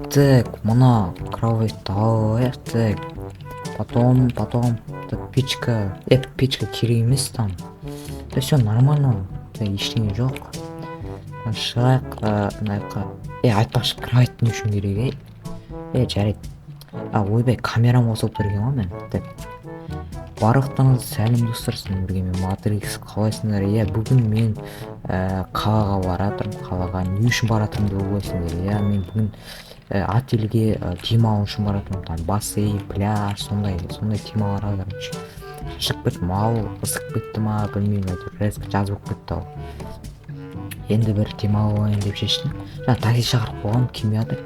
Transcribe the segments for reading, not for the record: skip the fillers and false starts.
Так, мына кровать алайық. Так, потом, так, печка. Печка керек емес там. Да все нормально. Да, ештеңе жоқ. Шығайық, мынаяққа. Айтпақшы, кровать не үшін керек, жарайды. Ойбай, камерам қосылып тұр екен ғой мен. Так, барлықтарыңызға сәлем достар, сіздермен бірге мен Матрикс. Қалайсыңдар? Бүгін мен қалаға баратырмын. Қалаға не үшін баратырмын деп ойлайсыңдар? Мен бүгін отельге демалу үшін баратырмын. Там бассейн, пляж, сондай темаларға, короче. Шығып кеттім, ысып кетті ма білмеймін, резко жаз болып кетті ау. Енді бір демалып алайын деп шештім. Такси шақырып қойғам, келмей жатыр.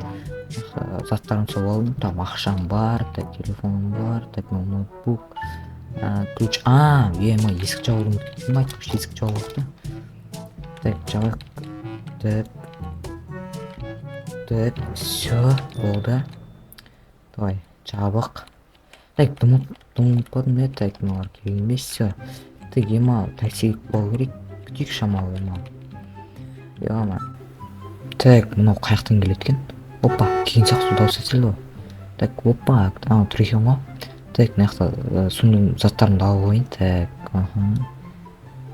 Заттарым салып алдым, там ақшам бар, так, телефоным бар, так, ноутбук, ключ. Есік жабуды ұмытып кеттім, айтпақшы, есік жабылып та. Так, жабайық. Так, все, болды. Давай, жабық. Так, думытпадым, так, мыналар керек емес, все. Так, таксиге болу керек, күтейік шамалы, Так, мынау қаяқтан келеді екен? Опа, кейін сияқты дауыс естілді ғой. Так, опа, тұр екен ғой. Так, мына жақта сондай заттарымды алып алайын.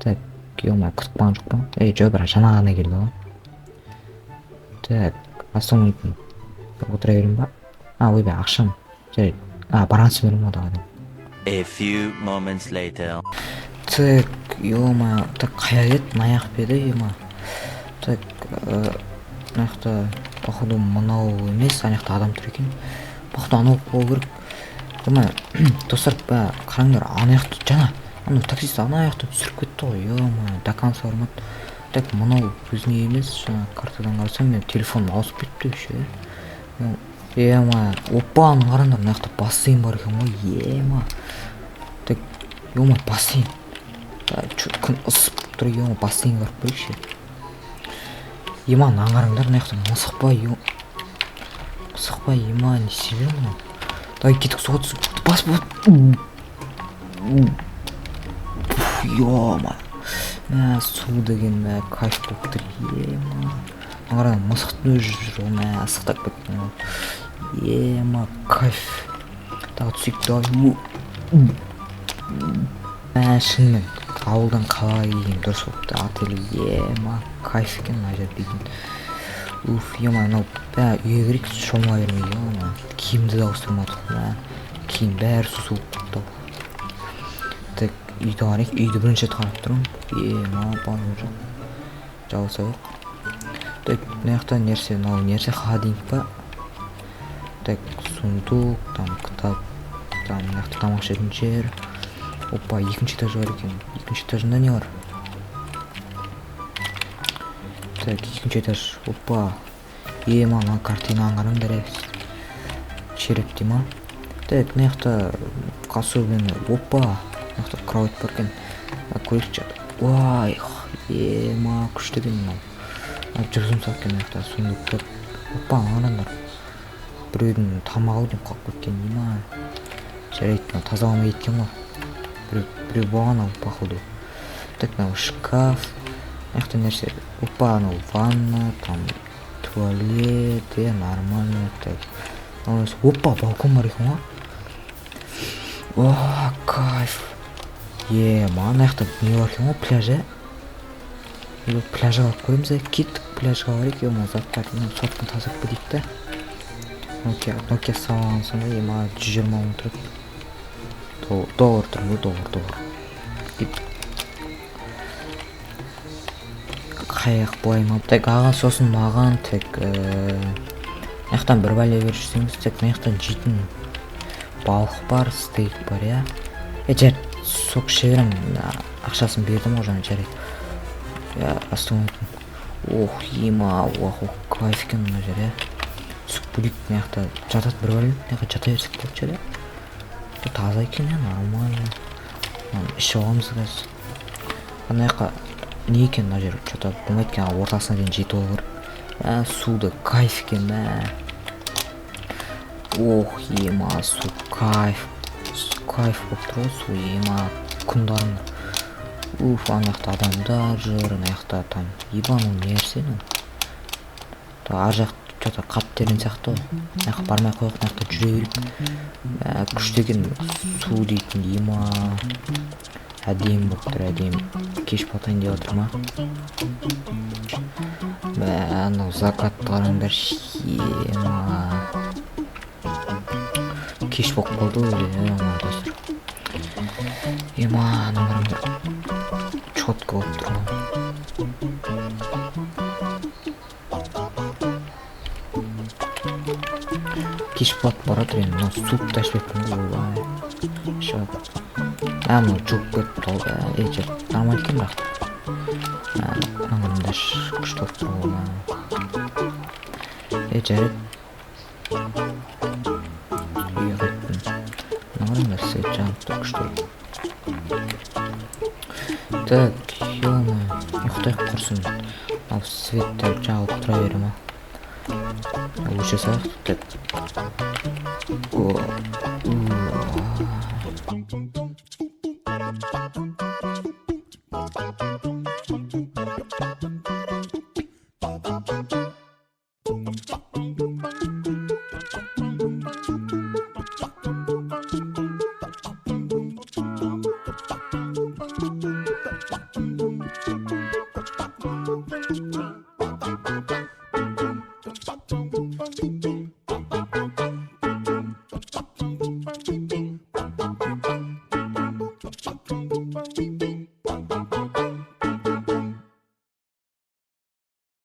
Так, Так, күтіп қалған жоқ па? Жоқ, бірақ жаңа ғана келді ғой. Так, астан мүмкін. Отыра берейін ба? Ойбай, ақшам. Жарайды. Барансы берейін ба дағады. A few moments later. Так, так, қая еді? Мына жақ беді, Так, мына жақта, походу, мынау емес, ана жақта адам тұр екен. Походу, анау болу керек. Достар, қараңдар, ана жақта, жаңа, таксист ана жақта түсіріп кетті ғой, до конца бармады. Так, мынау өзіне емес, жаңа картадан қарасам, мен телефоным ауысып кетті еще. Опа, қараңдар, мына жақта бассейн бар екен ғой, Так, бассейн. Күн ысып тұр, бассейнге барып көрейікші. Қараңдар, мына жақта мысық па, не себеп мұны? Давай кетік суға түсіп, бас болады. Су деген кайф болып тұр, қараңдар, мысықтың өзі жүр, асықтап кетті. Кайф. Тағы түсейік, давай. Шынымен, ауылдан қалаға келген дұрыс болыпты, отель, кайф екен мына жер дейтін. Мынау үйге керек, шомыла бермей, киімді де ауыстырмадық, киім бәрі су болып кетті. Так, үйді қарайық, үйді бірінші рет қарап тұрмын. Балым жоқ, жауса жоқ. Так, мына жақта нәрсе холодильник па. Так, сундук, там кітап, там мына жақта тамақ ішетін жер. Опа, екінші этаж бар екен. Екінші этажында не бар? Так, екінші этаж. Опа. Мына картинаны қараңдар, череп дей ма? Так, мына жақта кособені. Опа, мына жақта кровать бар екен. Көрейікші. Күшті екен мынау. Жүрсім салып екен мына жақта сундук бар. Опа, қараңдар. Біреудің тамағы деп қалып кеткен дей ма? Жарайды, тазаламай кеткен ғой. Біреу болған ау, походу. Так, мынау шкаф. Мына нәрсе. Опа, анау ванна, там туалет, нормально. Так. Опа, балкон бар екен ғой. Кайф. Мына жақта не бар екен ғой, пляж, пляжға алып көреміз, кеттік пляжға барайық, заттарын соттан тазалап кетейік та. Nokia салған сонда, 120 мың тұрады. Доллар тұрмы, доллар. Қаяқ былай ма? Так, сосын маған, так, мынаяқтан бір бәле беріп жүрсеңіз, так, мынаяқтан жейтін балық бар, стейк бар, жарайды, сок іше беремін, ақшасын бердім ғой жаңа, жарайды. Астың мүмкін. Кайф екен мына жер, түсіп бөлек, мынаяқта жатады бір бәле, мынаяқта жата берсек болды, жарайды. Таза екен, нормально. Іші аламыз қазір. Мынаяққа не екен мына жер, что-то болмайды екен, ортасына дейін жетіп алу керек. Суды кайф екен, су кайф. Кайф болып тұр ғой, су, күндарың. Ана жақта адамдар жүр, ана жақта там ебану нәрсе. Ар жақ жада кап деген сыяктуу аяка бармай коелук, мынакта жүрө берип күчтөгөн суу дейтин ийма әдемі болып тұр, әдемі кеш батайын деп жатыр ма? Анау закатты қараңдаршы, кеш болып қалды өзі, достар. Анау қараңдар четко болып тұр ма? Кеш батып баратыр енді, мынау суып ташпеппін ғой, шығып. Мынау жуып кетіп қалды, жер нормально екен бірақ. Мынандай күшті болып тұр ғой. Жарайды. Үйге қайттым. Мынау свет жанып тұр, күшті. Так, ё-моё, ұйықтайық құрсын. Ал светтер жағып тұра бере ма? Лучше саяқ тұтып.